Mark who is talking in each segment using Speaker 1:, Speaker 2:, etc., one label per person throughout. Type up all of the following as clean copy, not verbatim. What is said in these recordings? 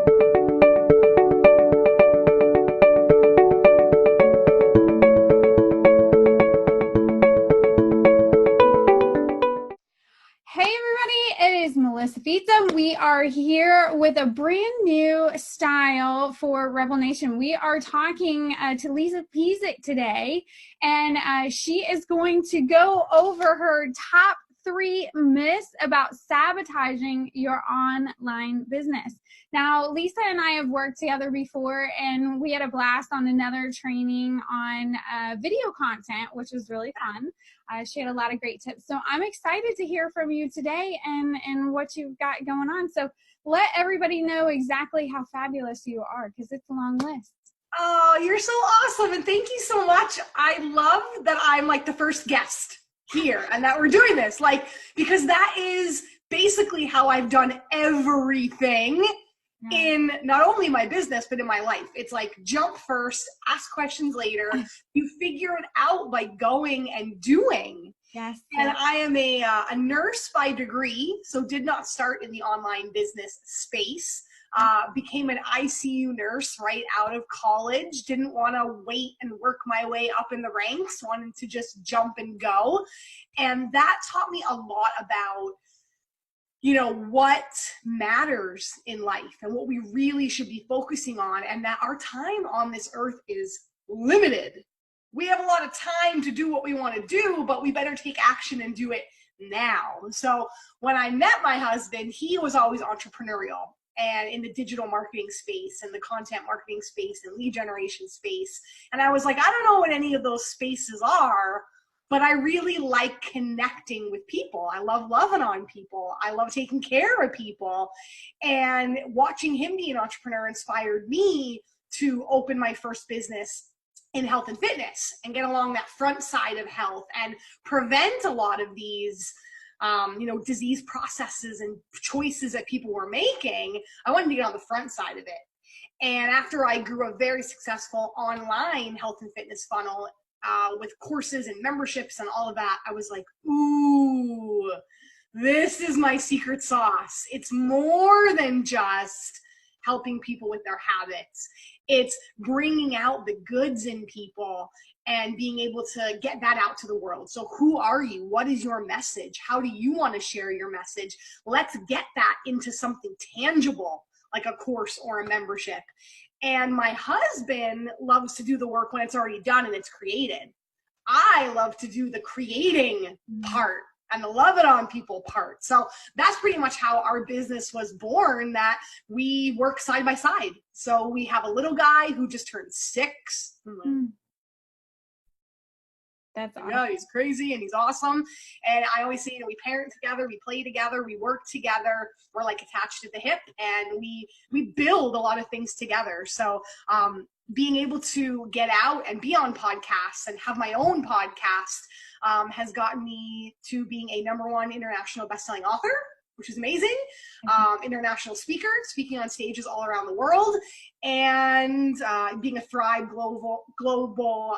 Speaker 1: Hey everybody, it is Melissa Feistam. We are here with a brand new style for Rebel Nation. We are talking to Lisa Pezik today, and she is going to go over her top 3 myths about sabotaging your online business. Now, Lisa and I have worked together before, and we had a blast on another training on video content, which was really fun. She had a lot of great tips. So I'm excited to hear from you today and what you've got going on. So let everybody know exactly how fabulous you are, because it's a long list.
Speaker 2: Oh, you're so awesome. And thank you so much. I love that I'm like the first guest here and that we're doing this, because that is basically how I've done everything in not only my business, but in my life. It's like jump first, ask questions later. You figure it out by going and doing.
Speaker 1: Yes.
Speaker 2: And I am a nurse by degree, so did not start in the online business space. Became an ICU nurse right out of college. Didn't want to wait and work my way up in the ranks. Wanted to just jump and go. And that taught me a lot about what matters in life and what we really should be focusing on, and that our time on this earth is limited. We have a lot of time to do what we want to do, but we better take action and do it now. So when I met my husband, he was always entrepreneurial and in the digital marketing space and the content marketing space and lead generation space. And I was like, I don't know what any of those spaces are, but I really like connecting with people. I love loving on people. I love taking care of people. And watching him be an entrepreneur inspired me to open my first business in health and fitness and get along that front side of health and prevent a lot of these disease processes and choices that people were making. I wanted to get on the front side of it. And after I grew a very successful online health and fitness funnel, with courses and memberships and all of that, I was like, ooh, this is my secret sauce. It's more than just helping people with their habits. It's bringing out the goods in people and being able to get that out to the world. So who are you? What is your message? How do you want to share your message? Let's get that into something tangible, like a course or a membership. And my husband loves to do the work when it's already done and it's created. I love to do the creating part and the love it on people part. So that's pretty much how our business was born, that we work side by side. So we have a little guy who just turned 6.
Speaker 1: That's awesome.
Speaker 2: Yeah, he's crazy and he's awesome. And I always say, we parent together, we play together, we work together. We're like attached at the hip, and we build a lot of things together. So being able to get out and be on podcasts and have my own podcast has gotten me to being a #1 international bestselling author, which is amazing. International speaker, speaking on stages all around the world, and being a Thrive global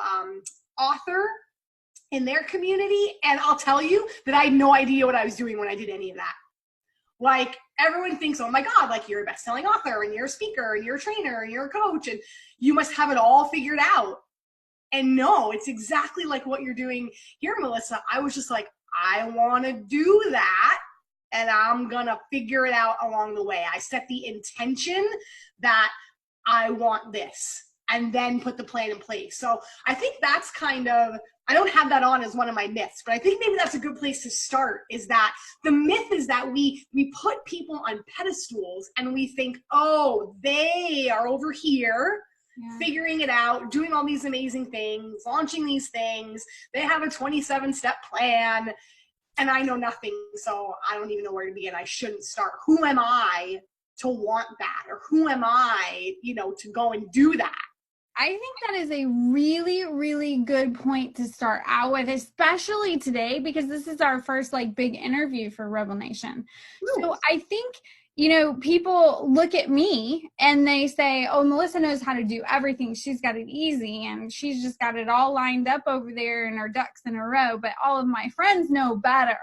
Speaker 2: author in their community. And I'll tell you that I had no idea what I was doing when I did any of that. Like, everyone thinks, oh my God, like, you're a best-selling author and you're a speaker and you're a trainer and you're a coach and you must have it all figured out. And no, it's exactly like what you're doing here, Melissa. I was just like, I want to do that, and I'm going to figure it out along the way. I set the intention that I want this, and then put the plan in place. So I think that's kind of, I don't have that on as one of my myths, but I think maybe that's a good place to start, is that the myth is that we put people on pedestals and we think, oh, they are over here figuring it out, doing all these amazing things, launching these things. They have a 27-step plan, and I know nothing, so I don't even know where to begin. I shouldn't start. Who am I to want that? Or who am I, to go and do that?
Speaker 1: I think that is a really, really good point to start out with, especially today, because this is our first big interview for Rebel Nation. Ooh. So I think, people look at me and they say, oh, Melissa knows how to do everything. She's got it easy and she's just got it all lined up over there and her ducks in a row. But all of my friends know better.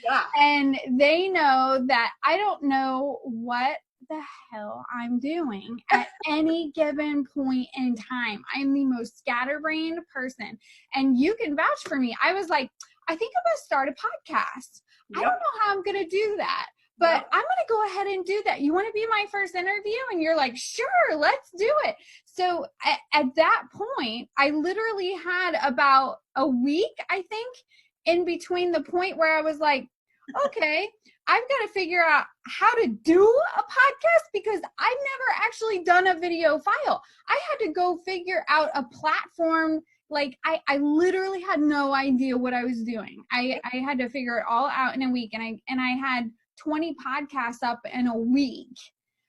Speaker 1: Yeah. And they know that I don't know what the hell I'm doing at any given point in time. I'm the most scatterbrained person. And you can vouch for me. I was like, I think I'm going to start a podcast. I don't know how I'm going to do that, but I'm going to go ahead and do that. You want to be my first interview? And you're like, sure, let's do it. So at that point, I literally had about a week, I think, in between the point where I was like, okay, I've got to figure out how to do a podcast because I've never actually done a video file. I had to go figure out a platform. Like I literally had no idea what I was doing. I had to figure it all out in a week, and I had 20 podcasts up in a week.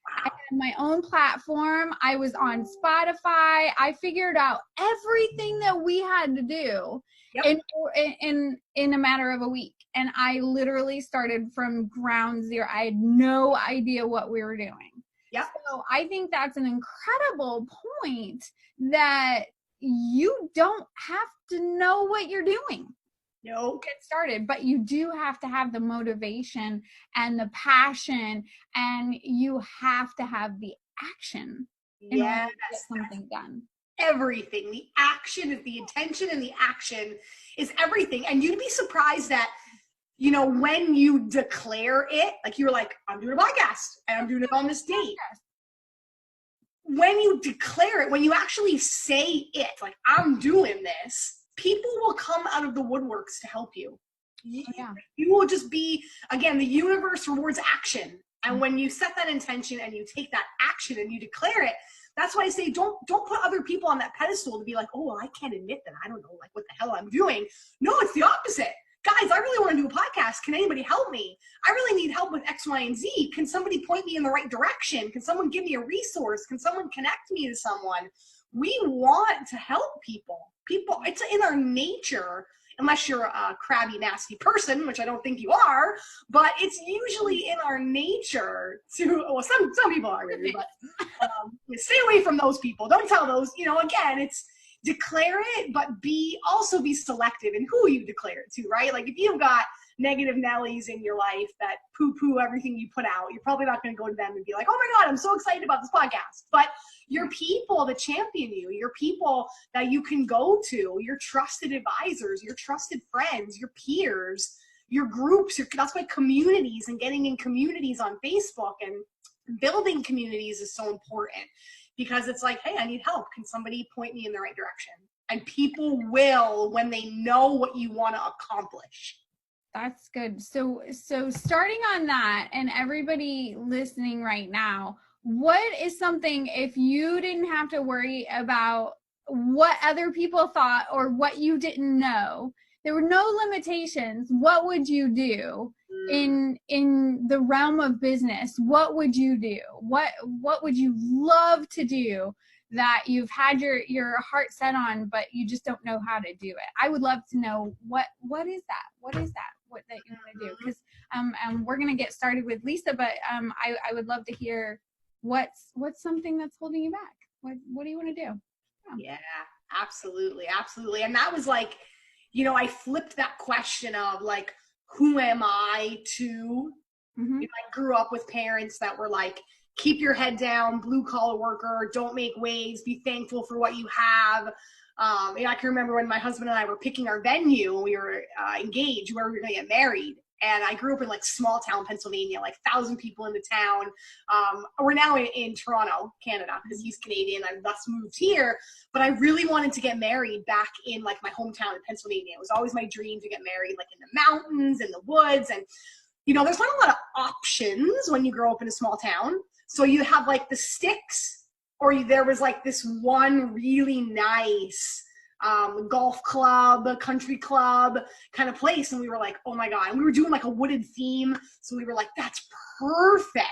Speaker 1: I had my own platform. I was on Spotify. I figured out everything that we had to do in a matter of a week. And I literally started from ground zero. I had no idea what we were doing. So I think that's an incredible point that you don't have to know what you're doing. Get started, but you do have to have the motivation and the passion, and you have to have the action in order to get something done.
Speaker 2: Everything. The action is the intention, and the action is everything. And you'd be surprised that, you know, when you declare it, like you're like, I'm doing a podcast and I'm doing it on this date. When you declare it, when you actually say it, like I'm doing this, people will come out of the woodworks to help you. You will just be, again, the universe rewards action. And when you set that intention and you take that action and you declare it, that's why I say don't put other people on that pedestal to be like, oh, well, I can't admit that I don't know like what the hell I'm doing. No, it's the opposite. Guys, I really want to do a podcast. Can anybody help me? I really need help with X, Y, and Z. Can somebody point me in the right direction? Can someone give me a resource? Can someone connect me to someone? We want to help people. It's in our nature, unless you're a crabby, nasty person, which I don't think you are, but it's usually in our nature to, well, some people are really, but stay away from those people. Don't tell those, you know, again, it's declare it, but also be selective in who you declare it to, right? Like if you've got negative Nellies in your life that poo-poo everything you put out, you're probably not going to go to them and be like, oh my God, I'm so excited about this podcast. But your people that champion you, your people that you can go to, your trusted advisors, your trusted friends, your peers, your groups, that's why communities and getting in communities on Facebook and building communities is so important, because it's like, hey, I need help. Can somebody point me in the right direction? And people will when they know what you want to accomplish.
Speaker 1: That's good. So starting on that, and everybody listening right now, what is something, if you didn't have to worry about what other people thought or what you didn't know, there were no limitations, what would you do in the realm of business? What would you do? What would you love to do that you've had your heart set on, but you just don't know how to do it? I would love to know what is that? What is that? What that you want to do? Because we're gonna get started with Lisa, but I would love to hear what's something that's holding you back. What do you want to do?
Speaker 2: Yeah, absolutely. And that was like, you know, I flipped that question of like, who am I to? You know, I grew up with parents that were like, keep your head down, blue collar worker, don't make waves, be thankful for what you have. And I can remember when my husband and I were picking our venue, we were engaged, where we were going to get married. And I grew up in like small town Pennsylvania, like 1,000 people in the town. We're now in Toronto, Canada, because he's Canadian. I thus moved here, but I really wanted to get married back in like my hometown in Pennsylvania. It was always my dream to get married like in the mountains, in the woods. And, you know, there's not a lot of options when you grow up in a small town. So you have like the sticks, or there was like this one really nice golf club, country club kind of place. And we were like, oh my God. And we were doing like a wooded theme. So we were like, that's perfect.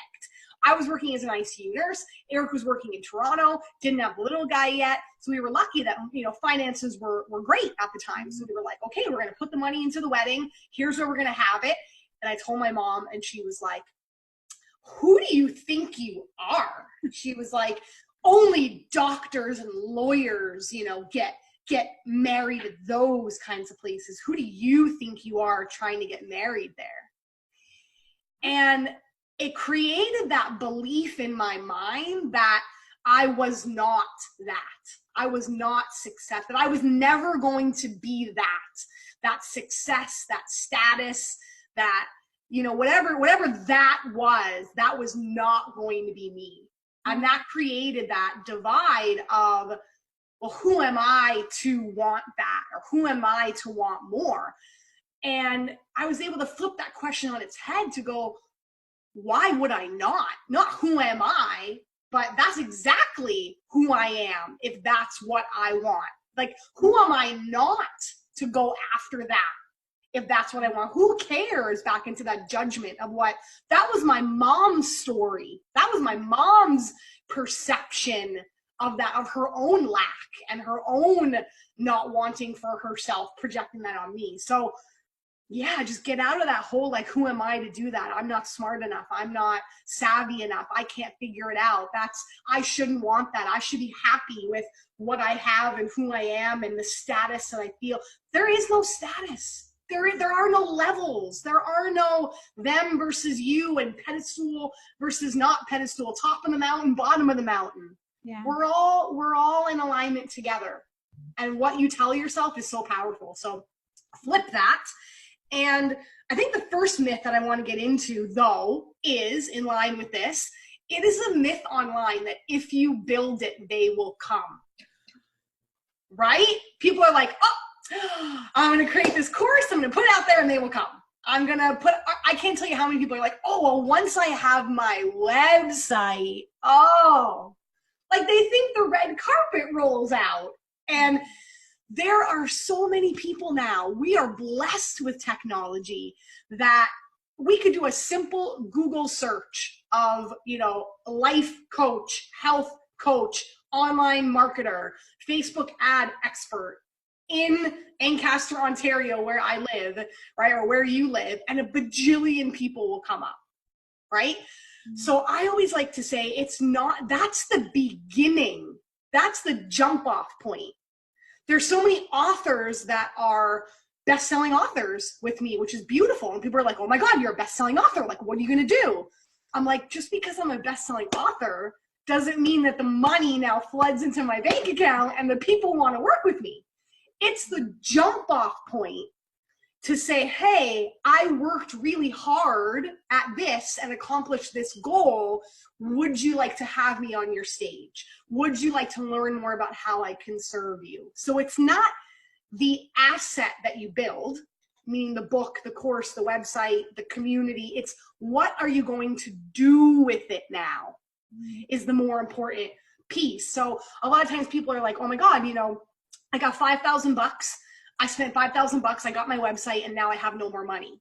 Speaker 2: I was working as an ICU nurse. Eric was working in Toronto, didn't have the little guy yet. So we were lucky that, you know, finances were great at the time. So we were like, okay, we're going to put the money into the wedding. Here's where we're going to have it. And I told my mom, and she was like, who do you think you are? She was like, only doctors and lawyers, you know, get married at those kinds of places. Who do you think you are trying to get married there? And it created that belief in my mind that I was not that. I was not success, that I was never going to be that success, that status, that, you know, whatever that was not going to be me. And that created that divide of, well, who am I to want that? Or who am I to want more? And I was able to flip that question on its head to go, why would I not? Not who am I, but that's exactly who I am if that's what I want. Like, who am I not to go after that if that's what I want? Who cares? Back into that judgment of what, that was my mom's story. That was my mom's perception of that, of her own lack and her own not wanting for herself, projecting that on me. So yeah, just get out of that whole, like, who am I to do that? I'm not smart enough. I'm not savvy enough. I can't figure it out. I shouldn't want that. I should be happy with what I have and who I am and the status that I feel. There is no status. There are no levels. There are no them versus you and pedestal versus not pedestal, top of the mountain, bottom of the mountain. Yeah. We're all in alignment together. And what you tell yourself is so powerful. So flip that. And I think the first myth that I want to get into, though, is in line with this. It is a myth online that if you build it, they will come. Right? People are like, oh, I'm going to create this course, I'm going to put it out there, and they will come. I can't tell you how many people are like, oh, well, once I have my website, like they think the red carpet rolls out. And there are so many people now. We are blessed with technology that we could do a simple Google search of, you know, life coach, health coach, online marketer, Facebook ad expert in Ancaster, Ontario, where I live, right, or where you live, and a bajillion people will come up, right? Mm-hmm. So I always like to say that's the beginning. That's the jump off point. There's so many authors that are best-selling authors with me, which is beautiful. And people are like, oh my God, you're a best-selling author. Like, what are you going to do? I'm like, just because I'm a best-selling author doesn't mean that the money now floods into my bank account and the people want to work with me. It's the jump off point to say, hey, I worked really hard at this and accomplished this goal. Would you like to have me on your stage? Would you like to learn more about how I can serve you? So it's not the asset that you build, meaning the book, the course, the website, the community. It's what are you going to do with it now is the more important piece. So a lot of times people are like, oh my God, you know, I got $5,000. I spent $5,000. I got my website and now I have no more money.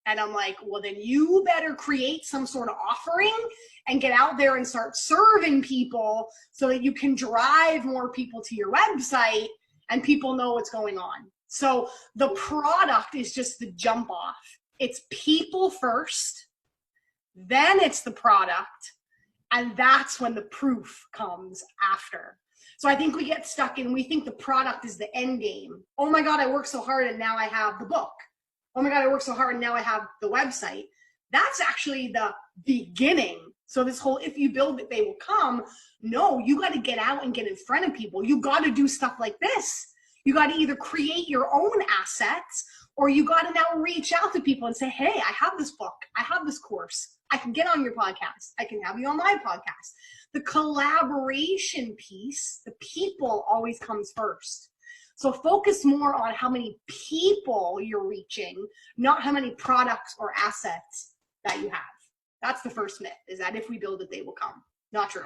Speaker 2: And I'm like, well, then you better create some sort of offering and get out there and start serving people so that you can drive more people to your website and people know what's going on. So the product is just the jump off. It's people first, then it's the product, and that's when the proof comes after. So I think we get stuck and we think the product is the end game. Oh my God, I worked so hard and now I have the book. Oh my God, I worked so hard and now I have the website. That's actually the beginning. So this whole, if you build it, they will come. No, you got to get out and get in front of people. You got to do stuff like this. You got to either create your own assets or you got to now reach out to people and say, hey, I have this book. I have this course. I can get on your podcast. I can have you on my podcast. The collaboration piece, the people always comes first. So focus more on how many people you're reaching, not how many products or assets that you have. That's the first myth, is that if we build it, they will come. Not true.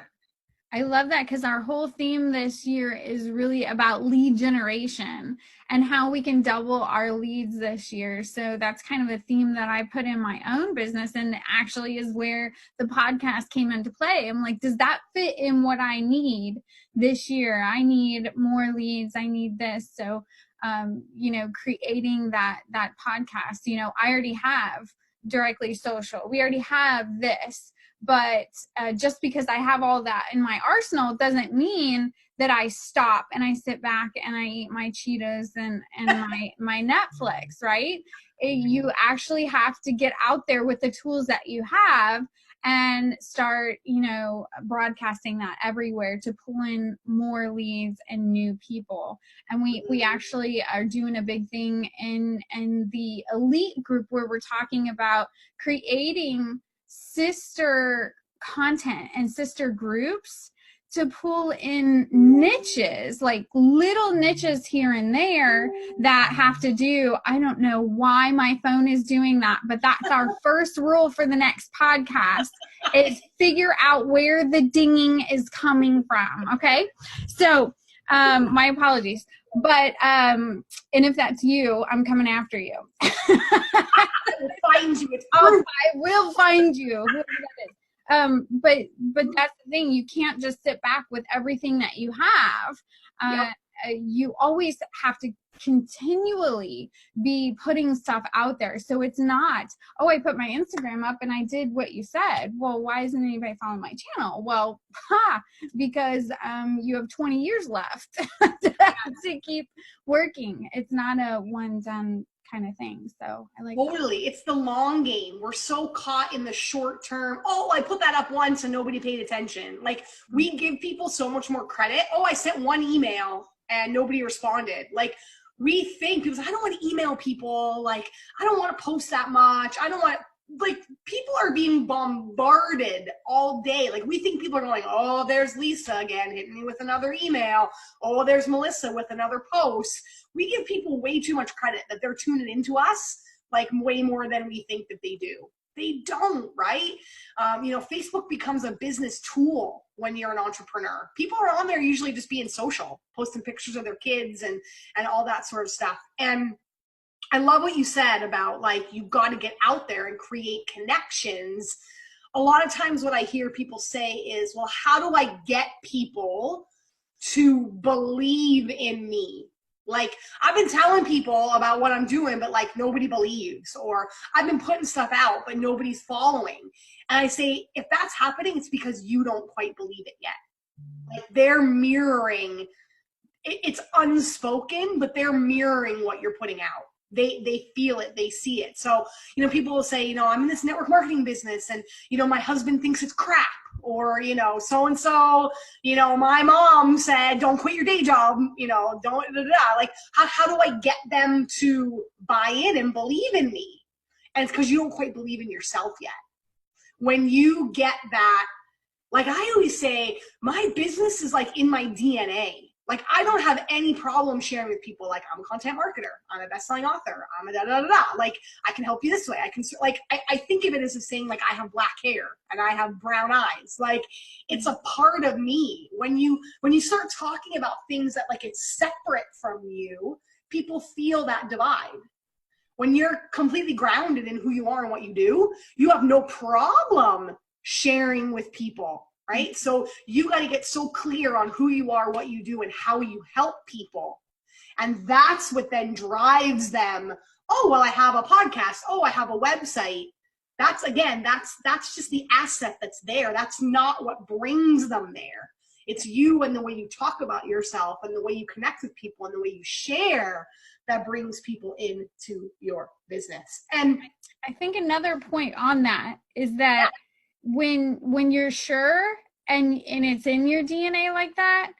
Speaker 1: I love that, because our whole theme this year is really about lead generation and how we can double our leads this year. So that's kind of a theme that I put in my own business, and actually is where the podcast came into play. I'm like, does that fit in what I need this year? I need more leads. I need this. So, creating that podcast, I already have Directly Social. We already have this. But just because I have all that in my arsenal doesn't mean that I stop and I sit back and I eat my Cheetos and my Netflix, right? You actually have to get out there with the tools that you have and start, broadcasting that everywhere to pull in more leads and new people. And we actually are doing a big thing in the elite group where we're talking about creating sister content and sister groups to pull in niches, like little niches here and there that have to do, I don't know why my phone is doing that, but that's our first rule for the next podcast is figure out where the dinging is coming from. Okay. So, my apologies, but, and if that's you, I'm coming after you.
Speaker 2: I will find you.
Speaker 1: I will find you. Whoever that is. But that's the thing. You can't just sit back with everything that you have. You always have to continually be putting stuff out there. So it's not, oh, I put my Instagram up and I did what you said. Well, why isn't anybody following my channel? Well, because you have 20 years left to keep working. It's not a one done kind of thing. So I like
Speaker 2: totally. It's the long game. We're so caught in the short term. Oh, I put that up once and nobody paid attention. Like, we give people so much more credit. Oh, I sent one email and nobody responded. Like, we think, because I don't want to email people. Like, I don't want to post that much. I don't want, like, people are being bombarded all day. Like, we think people are going, oh, there's Lisa again hitting me with another email. Oh, there's Melissa with another post. We give people way too much credit that they're tuning into us, like, way more than we think that they do. They don't, right? Facebook becomes a business tool when you're an entrepreneur. People are on there usually just being social, posting pictures of their kids and all that sort of stuff. And I love what you said about, like, you've got to get out there and create connections. A lot of times what I hear people say is, well, how do I get people to believe in me? Like, I've been telling people about what I'm doing, but, like, nobody believes. Or I've been putting stuff out, but nobody's following. And I say, if that's happening, it's because you don't quite believe it yet. Like, they're mirroring. It's unspoken, but they're mirroring what you're putting out. They feel it, they see it. So, people will say, I'm in this network marketing business and, my husband thinks it's crap. Or, so-and-so, my mom said, don't quit your day job, don't, like, how do I get them to buy in and believe in me? And it's because you don't quite believe in yourself yet. When you get that, like I always say, my business is like in my DNA. Like, I don't have any problem sharing with people, like, I'm a content marketer, I'm a best-selling author, I'm a da-da-da-da. Like, I can help you this way. I can, like, I think of it as a saying, like, I have black hair and I have brown eyes. Like, it's a part of me. When you start talking about things that, like, it's separate from you, people feel that divide. When you're completely grounded in who you are and what you do, you have no problem sharing with people. Right? So you got to get so clear on who you are, what you do, and how you help people. And that's what then drives them. Oh, well, I have a podcast. Oh, I have a website. That's just the asset that's there. That's not what brings them there. It's you and the way you talk about yourself and the way you connect with people and the way you share that brings people into your business. And
Speaker 1: I think another point on that is that when you're sure and it's in your DNA like that,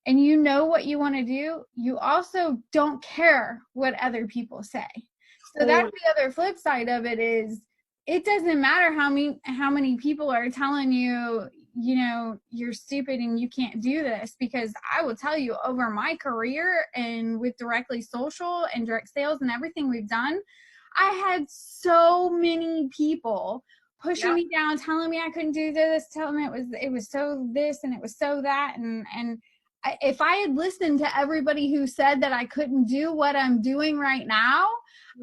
Speaker 1: and you know what you want to do, you also don't care what other people say. So that's the other flip side of it is it doesn't matter how many people are telling you, you're stupid and you can't do this, because I will tell you, over my career and with Directly Social and direct sales and everything we've done, I had so many people pushing me down, telling me I couldn't do this, telling me it was so this and it was so that. And if I had listened to everybody who said that I couldn't do what I'm doing right now,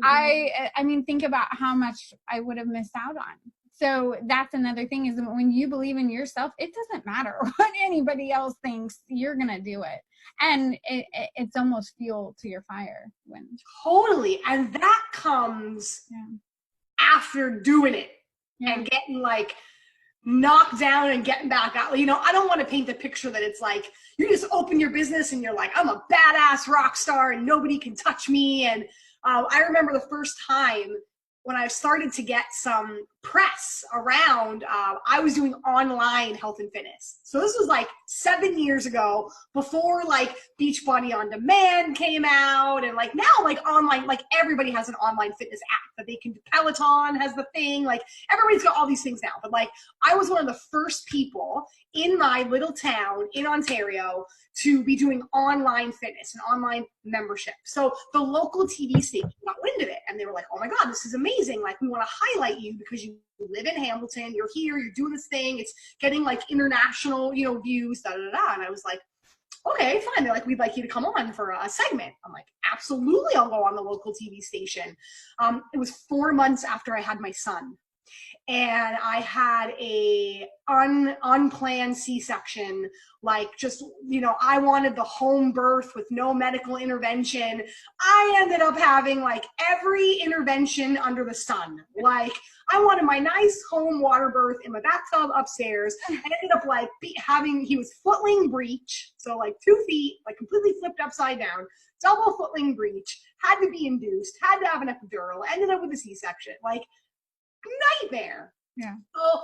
Speaker 1: I mean, think about how much I would have missed out on. So that's another thing, is when you believe in yourself, it doesn't matter what anybody else thinks, you're going to do it. And it's almost fuel to your fire.
Speaker 2: Totally. And that comes after doing it. And getting, like, knocked down and getting back out. I don't want to paint the picture that it's like you just open your business and you're like, I'm a badass rock star and nobody can touch me. And I remember the first time when I started to get some press around, I was doing online health and fitness. So this was like 7 years ago, before like Beachbody On Demand came out, and like now like online, like everybody has an online fitness app that they can do. Peloton has the thing, like everybody's got all these things now. But like I was one of the first people in my little town in Ontario to be doing online fitness and online membership. So the local TV station got wind of it, and they were like, oh my God, this is amazing. Like, we want to highlight you because you live in Hamilton, you're here, you're doing this thing, it's getting like international, you know, views, da da da. And I was like, okay, fine. They're like, we'd like you to come on for a segment. I'm like, absolutely, I'll go on the local TV station. It was 4 months after I had my son, and I had a unplanned C-section. Like, just, you know, I wanted the home birth with no medical intervention. I ended up having like every intervention under the sun. Like, I wanted my nice home water birth in my bathtub upstairs. I ended up like he was footling breech, so like 2 feet, like completely flipped upside down, double footling breech, had to be induced, had to have an epidural, ended up with a C-section. Like, nightmare.
Speaker 1: Yeah.
Speaker 2: So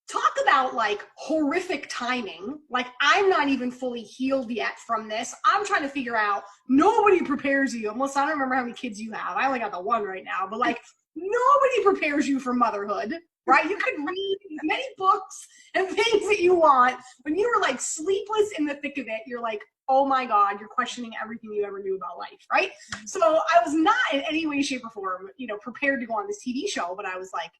Speaker 2: talk about like horrific timing. Like, I'm not even fully healed yet from this. I'm trying to figure out, nobody prepares you. Melissa, I don't remember how many kids you have. I only got the one right now, but like nobody prepares you for motherhood, right? You could read as many books and things that you want. When you were like sleepless in the thick of it, you're like, oh my God, you're questioning everything you ever knew about life, right? So I was not in any way, shape, or form, you know, prepared to go on this TV show, but I was like,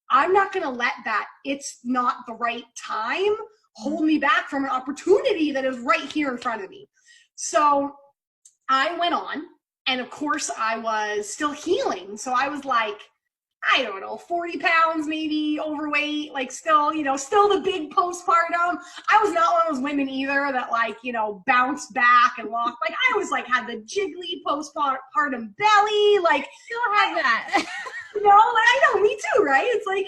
Speaker 2: I'm not going to let that it's not the right time hold me back from an opportunity that is right here in front of me. So I went on, and of course I was still healing. So I was like, I don't know, 40 pounds maybe overweight, like still, you know, still the big postpartum. I was not one of those women either that like, you know, bounced back and lost. Like, I always like had the jiggly postpartum belly, like
Speaker 1: Still have that.
Speaker 2: you know, I know, me too, right? It's like,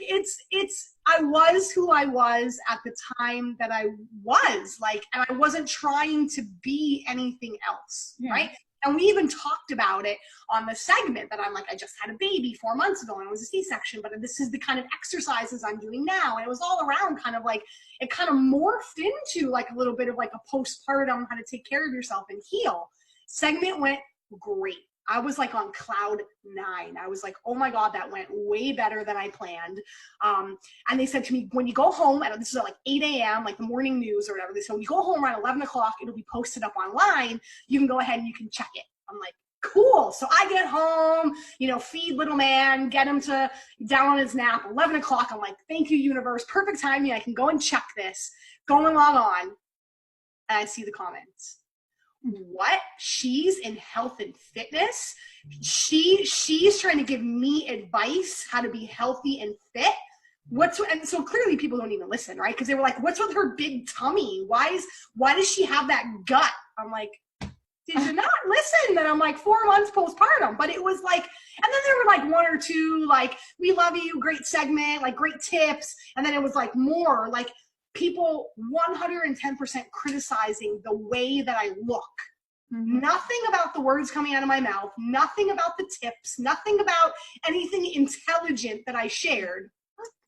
Speaker 2: I was who I was at the time that I was, like, and I wasn't trying to be anything else, right? And we even talked about it on the segment that I'm like, I just had a baby 4 months ago and it was a C-section, but this is the kind of exercises I'm doing now. And it was all around kind of like, it kind of morphed into like a little bit of like a postpartum, how to take care of yourself and heal. Segment went great. I was like on cloud 9. I was like, oh my God, that went way better than I planned. And they said to me, when you go home, and this is at like 8 a.m., like the morning news or whatever, they said, when you go home around 11 o'clock, it'll be posted up online. You can go ahead and you can check it. I'm like, cool. So I get home, you know, feed little man, get him to down on his nap, 11 o'clock. I'm like, thank you, universe. Perfect timing. I can go and check this. Go and log on. And I see the comments. What? She's in health and fitness. She's trying to give me advice how to be healthy and fit. And so clearly people don't even listen, right? Because they were like, what's with her big tummy? Why does she have that gut? I'm like, did you not listen that I'm like 4 months postpartum? But it was like, and then there were like 1 or 2, like, we love you, great segment, like great tips. And then it was like more like, people 110% criticizing the way that I look. Mm-hmm. Nothing about the words coming out of my mouth, nothing about the tips, nothing about anything intelligent that I shared.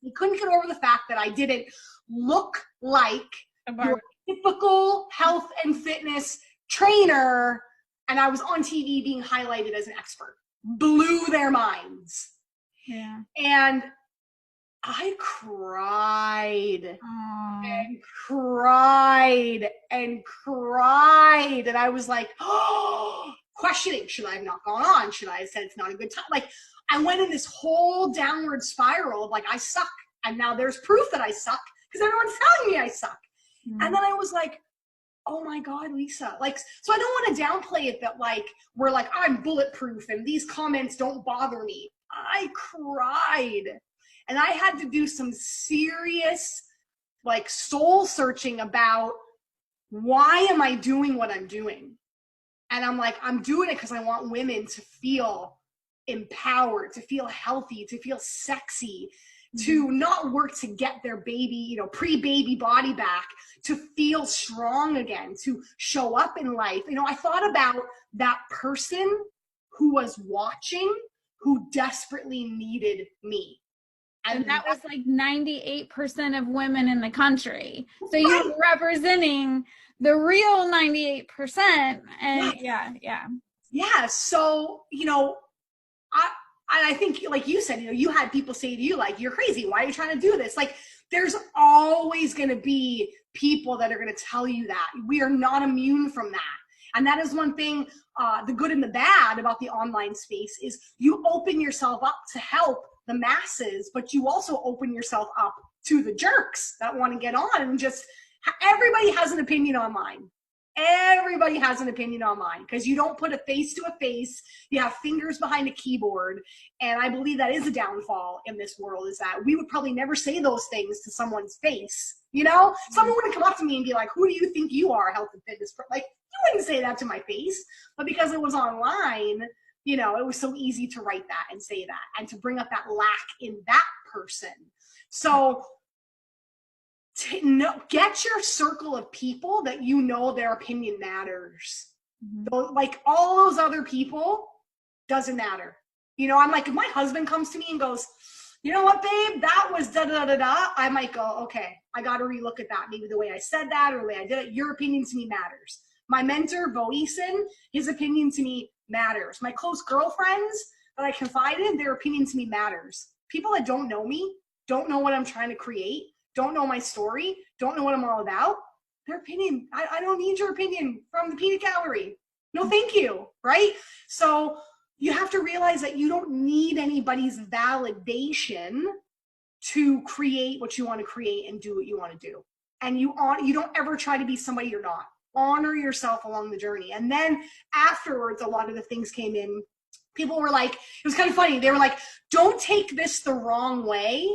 Speaker 2: You couldn't get over the fact that I didn't look like your typical health and fitness trainer, and I was on TV being highlighted as an expert. Blew their minds.
Speaker 1: Yeah.
Speaker 2: And I cried and cried and cried. And I was like, oh, questioning, should I have not gone on? Should I have said it's not a good time? Like, I went in this whole downward spiral of like, I suck. And now there's proof that I suck because everyone's telling me I suck. Mm. And then I was like, oh my God, Lisa. Like, so I don't want to downplay it that like, we're like, I'm bulletproof and these comments don't bother me. I cried. And I had to do some serious, like, soul searching about why am I doing what I'm doing? And I'm like, I'm doing it because I want women to feel empowered, to feel healthy, to feel sexy, to not work to get their baby, you know, pre-baby body back, to feel strong again, to show up in life. You know, I thought about that person who was watching, who desperately needed me.
Speaker 1: And that was like 98% of women in the country. So
Speaker 2: right.
Speaker 1: you were representing the real 98%. And
Speaker 2: Yeah. So, I think, like you said, you had people say to you, like, you're crazy. Why are you trying to do this? Like, there's always going to be people that are going to tell you that. We are not immune from that. And that is one thing, the good and the bad about the online space is you open yourself up to help the masses, but you also open yourself up to the jerks that want to get on and just, everybody has an opinion online. Everybody has an opinion online because you don't put a face to a face. You have fingers behind a keyboard. And I believe that is a downfall in this world, is that we would probably never say those things to someone's face. Someone wouldn't come up to me and be like, who do you think you are, health and fitness? Like, you wouldn't say that to my face. But because it was online, it was so easy to write that and say that and to bring up that lack in that person. So get your circle of people that their opinion matters. Like all those other people doesn't matter. I'm like, if my husband comes to me and goes, you know what, babe, that was da da da da, I might go, okay, I got to relook at that. Maybe the way I said that or the way I did it. Your opinion to me matters. My mentor, Bo Eason, his opinion to me matters. My close girlfriends that I confide in, their opinion to me matters. People that don't know me, don't know what I'm trying to create, don't know my story, don't know what I'm all about, their opinion, I don't need your opinion from the peanut gallery. No, thank you, right? So you have to realize that you don't need anybody's validation to create what you want to create and do what you want to do. And you don't ever try to be somebody you're not. Honor yourself along the journey. And then afterwards, a lot of the things came in. People were like, it was kind of funny. They were like, don't take this the wrong way,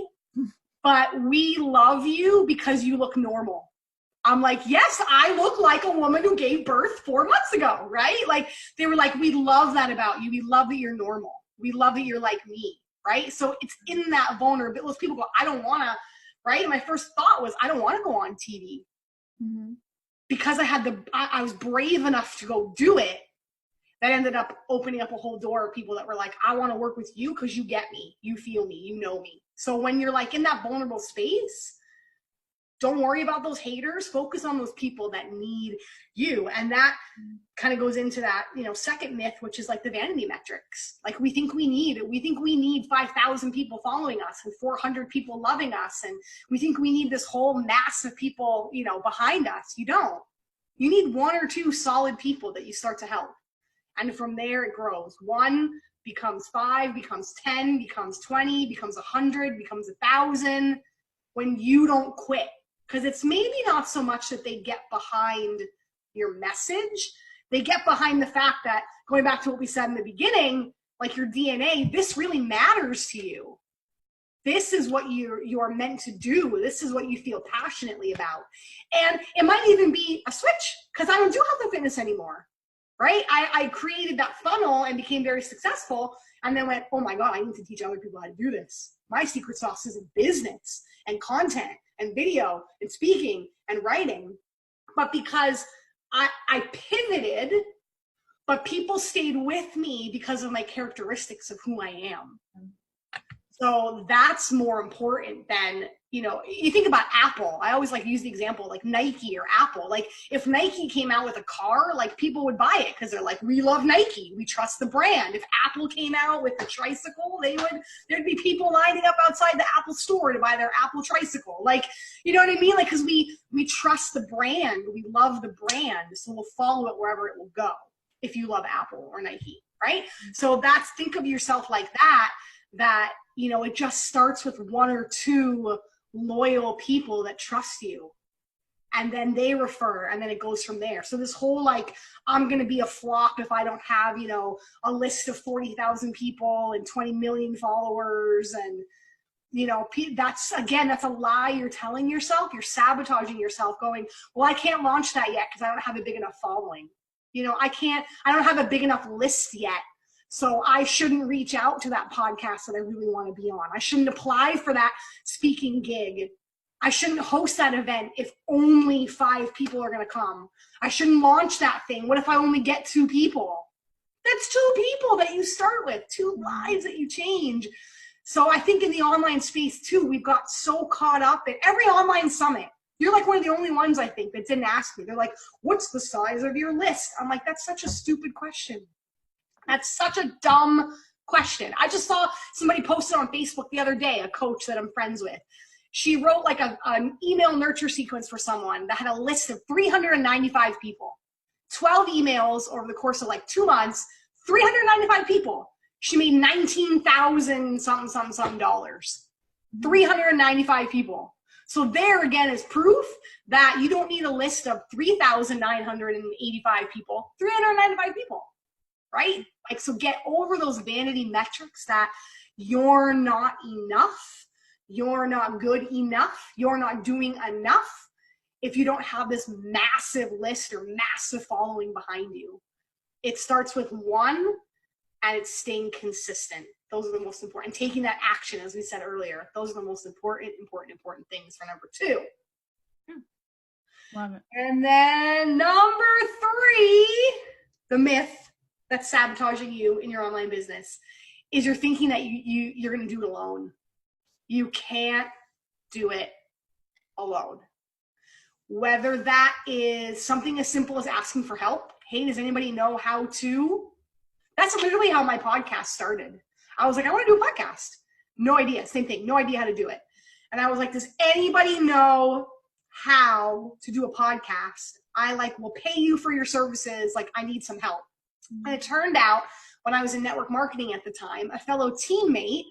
Speaker 2: but we love you because you look normal. I'm like, yes, I look like a woman who gave birth 4 months ago, right? Like, they were like, we love that about you. We love that you're normal. We love that you're like me, right? So it's in that vulnerability. People go, I don't want to, right? My first thought was, I don't want to go on TV. Because I was brave enough to go do it. That ended up opening up a whole door of people that were like, I want to work with you because you get me, you feel me, you know me. So when you're like in that vulnerable space, don't worry about those haters. Focus on those people that need you. And that kind of goes into that, second myth, which is like the vanity metrics. Like we think we need 5,000 people following us and 400 people loving us. And we think we need this whole mass of people, behind us. You don't. You need 1 or 2 solid people that you start to help. And from there it grows. 1 becomes 5, becomes 10, becomes 20, becomes 100, becomes 1,000 when you don't quit. Because it's maybe not so much that they get behind your message. They get behind the fact that, going back to what we said in the beginning, like your DNA, this really matters to you. This is what you're meant to do. This is what you feel passionately about. And it might even be a switch because I don't do health and fitness anymore, right? I created that funnel and became very successful and then went, oh my God, I need to teach other people how to do this. My secret sauce is in business and content and video and speaking and writing. But because I pivoted, but people stayed with me because of my characteristics of who I am. So that's more important than, you think about Apple. I always like to use the example like Nike or Apple. Like if Nike came out with a car, like people would buy it because they're like, we love Nike. We trust the brand. If Apple came out with a tricycle, there'd be people lining up outside the Apple store to buy their Apple tricycle. Like, you know what I mean? Like, cause we trust the brand. We love the brand. So we'll follow it wherever it will go. If you love Apple or Nike, right? So think of yourself like that, it just starts with 1 or 2 loyal people that trust you. And then they refer, and then it goes from there. So this whole like, I'm going to be a flop if I don't have, a list of 40,000 people and 20 million followers. And, that's a lie you're telling yourself. You're sabotaging yourself going, well, I can't launch that yet because I don't have a big enough following. I don't have a big enough list yet. So I shouldn't reach out to that podcast that I really want to be on. I shouldn't apply for that speaking gig. I shouldn't host that event if only 5 people are going to come. I shouldn't launch that thing. What if I only get 2 people? That's 2 people that you start with, 2 lives that you change. So I think in the online space too, we've got so caught up in every online summit. You're like one of the only ones, I think, that didn't ask me. They're like, what's the size of your list? I'm like, that's such a stupid question. That's such a dumb question. I just saw somebody posted on Facebook the other day, a coach that I'm friends with. She wrote like an email nurture sequence for someone that had a list of 395 people. 12 emails over the course of like 2 months, 395 people. She made $19,000 something dollars. 395 people. So there again is proof that you don't need a list of 3,985 people, 395 people, right? Like, so get over those vanity metrics that you're not enough, you're not good enough, you're not doing enough if you don't have this massive list or massive following behind you. It starts with one, and it's staying consistent. Those are the most important. And taking that action, as we said earlier, those are the most important things for number 2.
Speaker 1: Love it.
Speaker 2: And then number 3, the myth that's sabotaging you in your online business is you're thinking that you're going to do it alone. You can't do it alone. Whether that is something as simple as asking for help. Hey, does anybody know how to? That's literally how my podcast started. I was like, I want to do a podcast. No idea. Same thing. No idea how to do it. And I was like, does anybody know how to do a podcast? I will pay you for your services. Like, I need some help. And it turned out when I was in network marketing at the time, a fellow teammate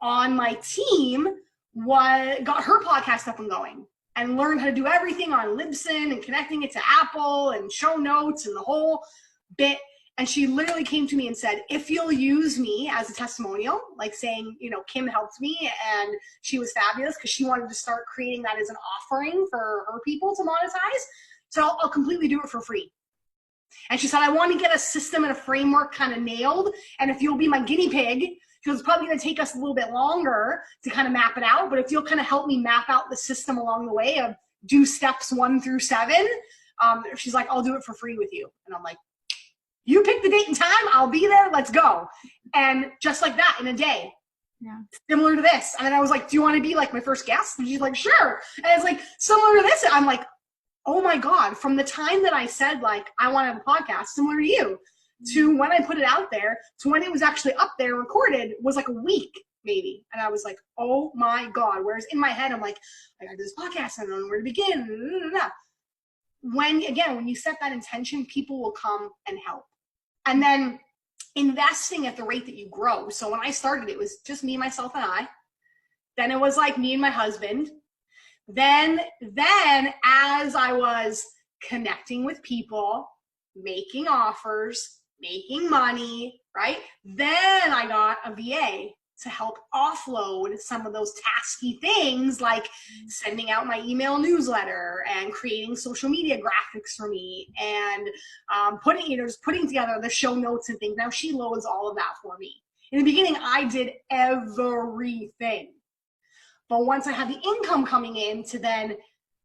Speaker 2: on my team got her podcast up and going and learned how to do everything on Libsyn and connecting it to Apple and show notes and the whole bit. And she literally came to me and said, if you'll use me as a testimonial, like saying, Kim helped me and she was fabulous, because she wanted to start creating that as an offering for her people to monetize. So I'll completely do it for free. And she said, I want to get a system and a framework kind of nailed. And if you'll be my guinea pig, because it's probably going to take us a little bit longer to kind of map it out. But if you'll kind of help me map out the system along the way of do steps 1 through 7, she's like, I'll do it for free with you. And I'm like, you pick the date and time, I'll be there, let's go. And just like that, in a day.
Speaker 1: Yeah.
Speaker 2: Similar to this. And then I was like, do you want to be like my first guest? And she's like, sure. And it's like, similar to this. And I'm like, oh my God, from the time that I said, like, I want to have a podcast, similar to you, to when I put it out there, to when it was actually up there recorded, was like a week, maybe. And I was like, oh my God. Whereas in my head, I'm like, I got to do this podcast, I don't know where to begin. When you set that intention, people will come and help. And then investing at the rate that you grow. So when I started, it was just me, myself, and I. Then it was like me and my husband. Then as I was connecting with people, making offers, making money, right? Then I got a VA to help offload some of those tasky things, like sending out my email newsletter and creating social media graphics for me, and putting together the show notes and things. Now she loads all of that for me. In the beginning, I did everything. But once I had the income coming in to then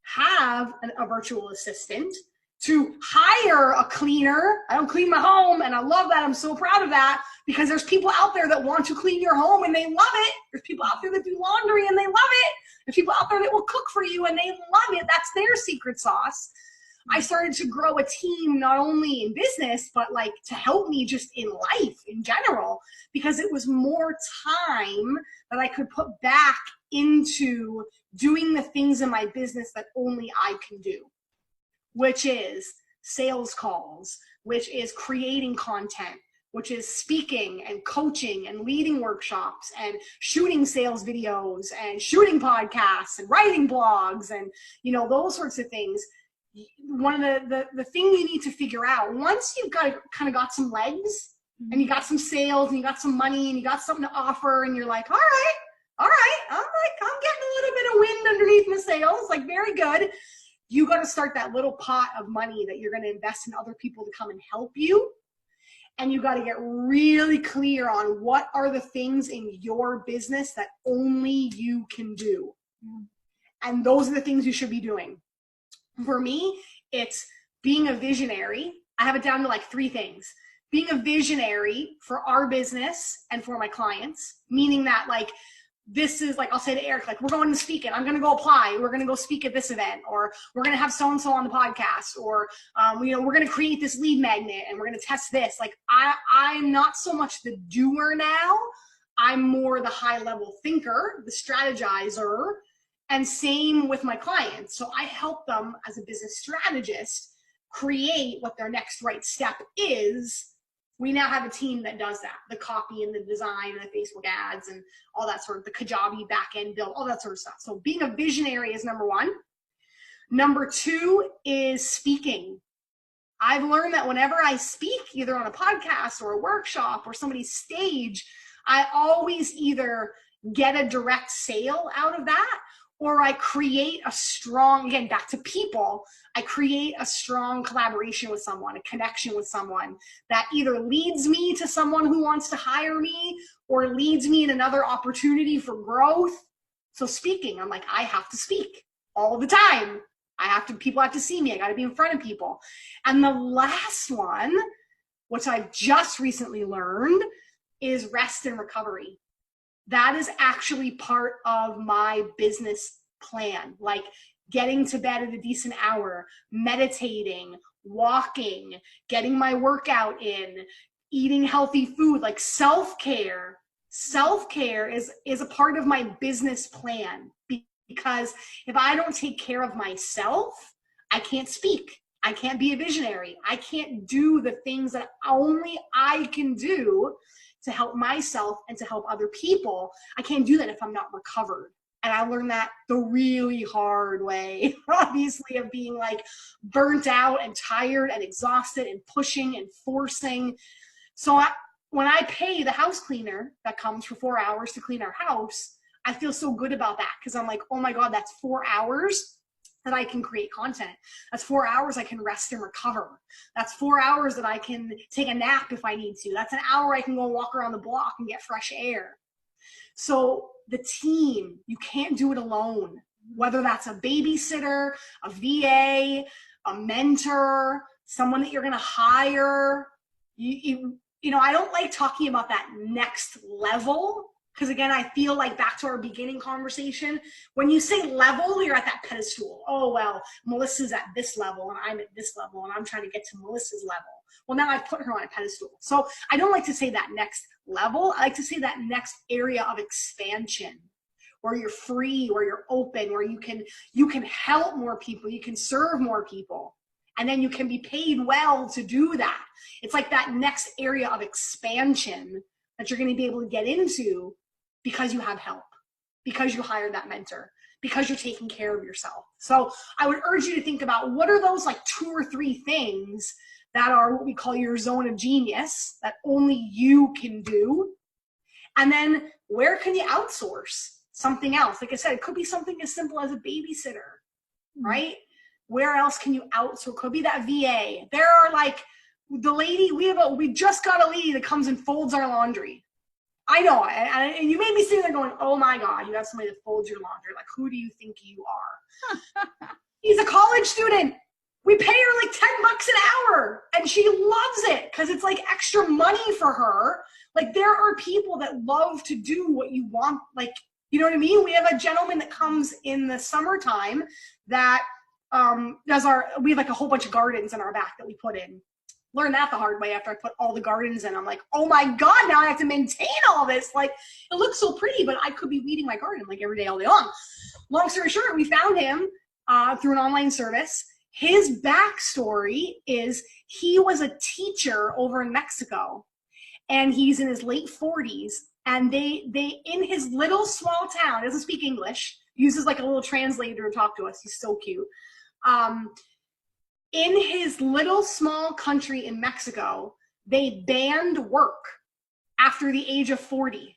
Speaker 2: have a virtual assistant, to hire a cleaner. I don't clean my home, and I love that. I'm so proud of that, because there's people out there that want to clean your home and they love it. There's people out there that do laundry and they love it. There's people out there that will cook for you and they love it. That's their secret sauce. I started to grow a team, not only in business, but like to help me just in life in general, because it was more time that I could put back into doing the things in my business that only I can do, which is sales calls, which is creating content, which is speaking and coaching and leading workshops and shooting sales videos and shooting podcasts and writing blogs and, those sorts of things. One of the thing you need to figure out, once you've got some legs and you got some sales and you got some money and you got something to offer, and you're like, all right, I'm getting a little bit of wind underneath my sails, like, very good. You got to start that little pot of money that you're going to invest in other people to come and help you. And you got to get really clear on what are the things in your business that only you can do. And those are the things you should be doing. For me, it's being a visionary. I have it down to like 3 things. being a visionary for our business and for my clients, meaning that like, this is like, I'll say to Eric, like, we're going to speak it. I'm going to go apply. We're going to go speak at this event, or we're going to have so-and-so on the podcast, or, you know, we're going to create this lead magnet and we're going to test this. Like I'm not so much the doer now. I'm more the high level thinker, the strategizer, and same with my clients. So I help them as a business strategist create what their next right step is. We now have a team that does that, the copy and the design and the Facebook ads and all that sort of, the Kajabi back end build, all that sort of stuff. So being a visionary is number one. Number two is speaking. I've learned that whenever I speak, either on a podcast or a workshop or somebody's stage, I always either get a direct sale out of that, or I create a strong, again, back to people, I create a strong collaboration with someone, a connection with someone that either leads me to someone who wants to hire me or leads me in another opportunity for growth. So speaking, I'm like, I have to speak all the time. People have to see me. I got to be in front of people. And the last one, which I've just recently learned, is rest and recovery. That is actually part of my business plan, like getting to bed at a decent hour, meditating, walking, getting my workout in, eating healthy food, like self-care. Self-care is a part of my business plan, because if I don't take care of myself, I can't speak. I can't be a visionary. I can't do the things that only I can do to help myself and to help other people. I can't do that if I'm not recovered. And I learned that the really hard way, obviously, of being like burnt out and tired and exhausted and pushing and forcing. So when I pay the house cleaner that comes for 4 hours to clean our house, I feel so good about that, because I'm like, oh my God, that's 4 hours that I can create content. That's 4 hours I can rest and recover. That's 4 hours that I can take a nap if I need to. That's an hour I can go walk around the block and get fresh air. So the team, you can't do it alone. Whether that's a babysitter, a VA, a mentor, someone that you're going to hire. You know, I don't like talking about that next level, because again, I feel like back to our beginning conversation, when you say level, you're at that pedestal. Oh, well, Melissa's at this level and I'm at this level and I'm trying to get to Melissa's level. Well, now I've put her on a pedestal. So I don't like to say that next level. I like to say that next area of expansion, where you're free, where you're open, where you can help more people, you can serve more people, and then you can be paid well to do that. It's like that next area of expansion that you're going to be able to get into because you have help, because you hired that mentor, because you're taking care of yourself. So I would urge you to think about, what are those like 2 or 3 things that are what we call your zone of genius that only you can do? And then where can you outsource something else? Like I said, it could be something as simple as a babysitter, right? Where else can you outsource? Could be that VA. There are like the lady, we just got a lady that comes and folds our laundry. I know, and you made me sitting there going, oh my God, you have somebody that folds your laundry. Like, who do you think you are? He's a college student. We pay her like $10 an hour and she loves it because it's like extra money for her. Like, there are people that love to do what you want. Like, you know what I mean? We have a gentleman that comes in the summertime that we have like a whole bunch of gardens in our back that we put in. Learned that the hard way after I put all the gardens in. I'm like, oh my God, now I have to maintain all this. Like, it looks so pretty, but I could be weeding my garden like every day, all day long. Long story short, we found him through an online service. His backstory is he was a teacher over in Mexico, and he's in his late 40s. And they in his little small town, doesn't speak English, uses like a little translator to talk to us. He's so cute. In his little small country in Mexico, they banned work after the age of 40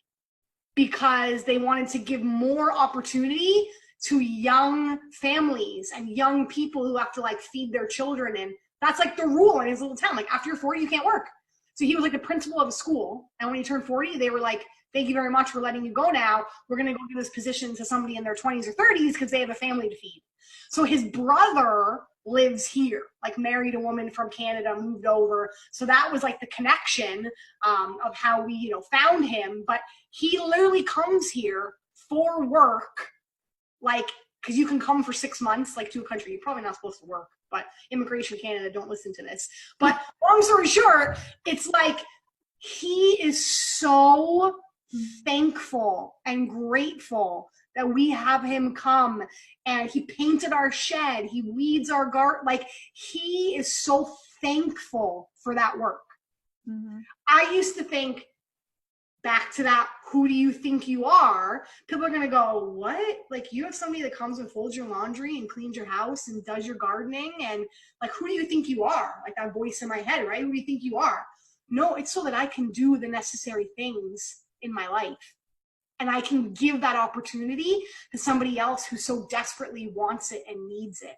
Speaker 2: because they wanted to give more opportunity to young families and young people who have to like feed their children. And that's like the rule in his little town. Like, after you're 40, you can't work. So he was like the principal of a school. And when he turned 40, they were like, thank you very much for letting you go now. We're going to go give this position to somebody in their 20s or 30s because they have a family to feed. So his brother lives here, like married a woman from Canada, moved over. So that was like the connection of how we, found him. But he literally comes here for work, like, because you can come for 6 months, like, to a country you're probably not supposed to work, but Immigration Canada, don't listen to this. But long story short, it's like he is so thankful and grateful that we have him come, and he painted our shed, he weeds our garden. Like, he is so thankful for that work. Mm-hmm. I used to think, back to that, who do you think you are? People are going to go, what? Like, you have somebody that comes and folds your laundry and cleans your house and does your gardening, and like, who do you think you are? Like, that voice in my head, right? Who do you think you are? No, it's so that I can do the necessary things in my life. And I can give that opportunity to somebody else who so desperately wants it and needs it.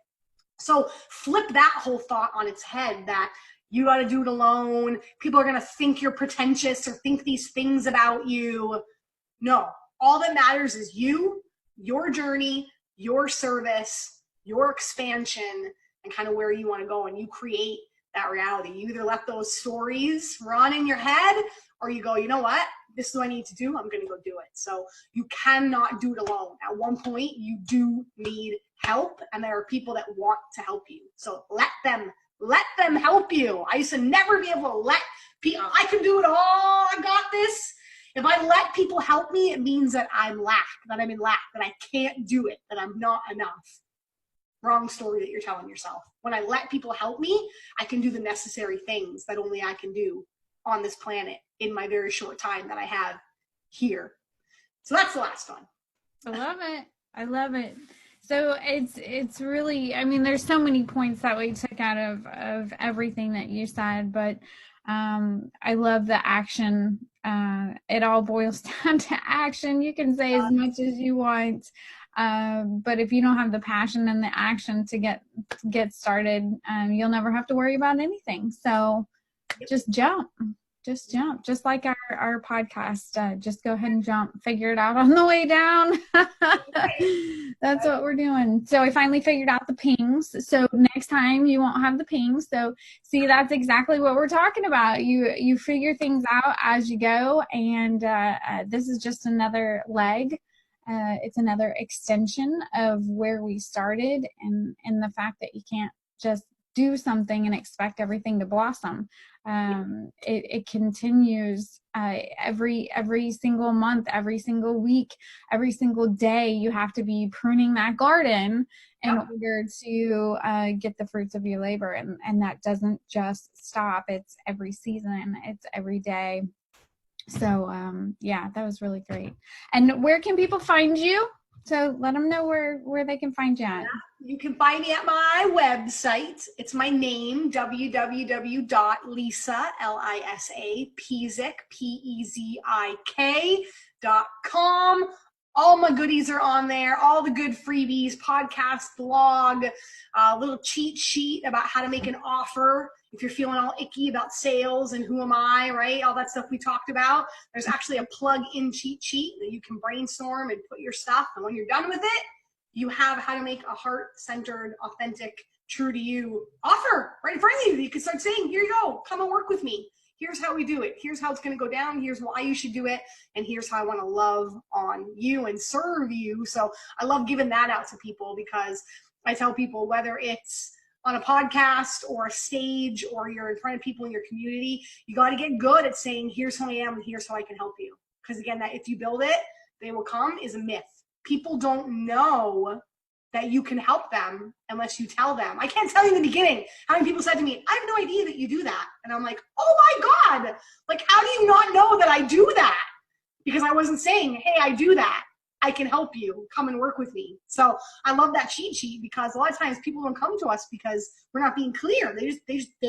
Speaker 2: So flip that whole thought on its head, that you got to do it alone. People are going to think you're pretentious or think these things about you. No, all that matters is you, your journey, your service, your expansion, and kind of where you want to go. And you create that reality. You either let those stories run in your head, or you go, you know what? This is what I need to do. I'm going to go do it. So you cannot do it alone. At one point, you do need help, and there are people that want to help you. So let them help you. I used to never be able to let people, I can do it all, I got this. If I let people help me, it means that I'm in lack, that I can't do it, that I'm not enough. Wrong story that you're telling yourself. When I let people help me, I can do the necessary things that only I can do on this planet in my very short time that I have here. So that's the last one.
Speaker 1: I love it. So it's really, I mean, there's so many points that we took out of everything that you said, but I love the action. It all boils down to action. You can say as much as you want, but if you don't have the passion and the action to get started, you'll never have to worry about anything. So just jump. Just like our podcast. Just go ahead and jump. Figure it out on the way down. That's what we're doing. So I finally figured out the pings. So next time you won't have the pings. So see, that's exactly what we're talking about. You figure things out as you go, and this is just another leg. It's another extension of where we started, and the fact that you can't just do something and expect everything to blossom. It continues every single month, every single week, every single day. You have to be pruning that garden in order to get the fruits of your labor, and that doesn't just stop. It's every season, it's every day. So yeah, that was really great. And where can people find you? So let them know where they can find you at.
Speaker 2: Yeah, you can find me at my website. It's my name, www.lisa, L-I-S-A, Pezik, Pezik.com. All my goodies are on there, all the good freebies, podcast, blog, little cheat sheet about how to make an offer if you're feeling all icky about sales and who am I, right? All that stuff we talked about. There's actually a plug-in cheat sheet that you can brainstorm and put your stuff. And when you're done with it, you have how to make a heart-centered, authentic, true to you offer right in front of you. You can start saying, here you go, come and work with me. Here's how we do it. Here's how it's going to go down. Here's why you should do it. And here's how I want to love on you and serve you. So I love giving that out to people, because I tell people, whether it's on a podcast or a stage or you're in front of people in your community, you got to get good at saying, here's who I am and here's how I can help you. Because again, that if you build it, they will come is a myth. People don't know that you can help them unless you tell them. I can't tell you in the beginning how many people said to me, I have no idea that you do that. And I'm like, oh my God, like, how do you not know that I do that? Because I wasn't saying, hey, I do that. I can help you, come and work with me. So I love that cheat sheet, because a lot of times people don't come to us because we're not being clear. They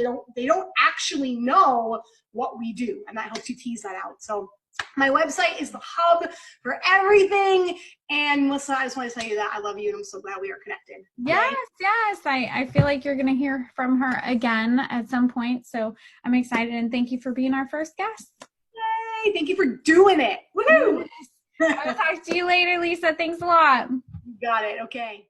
Speaker 2: don't actually know what we do. And that helps you tease that out. So my website is the hub for everything. And Melissa, I just want to tell you that I love you, and I'm so glad we are connected.
Speaker 1: Yes, yes. I feel like you're going to hear from her again at some point. So I'm excited, and thank you for being our first guest.
Speaker 2: Yay! Thank you for doing it. Woohoo!
Speaker 1: I'll talk to you later, Lisa. Thanks a lot.
Speaker 2: You got it. Okay.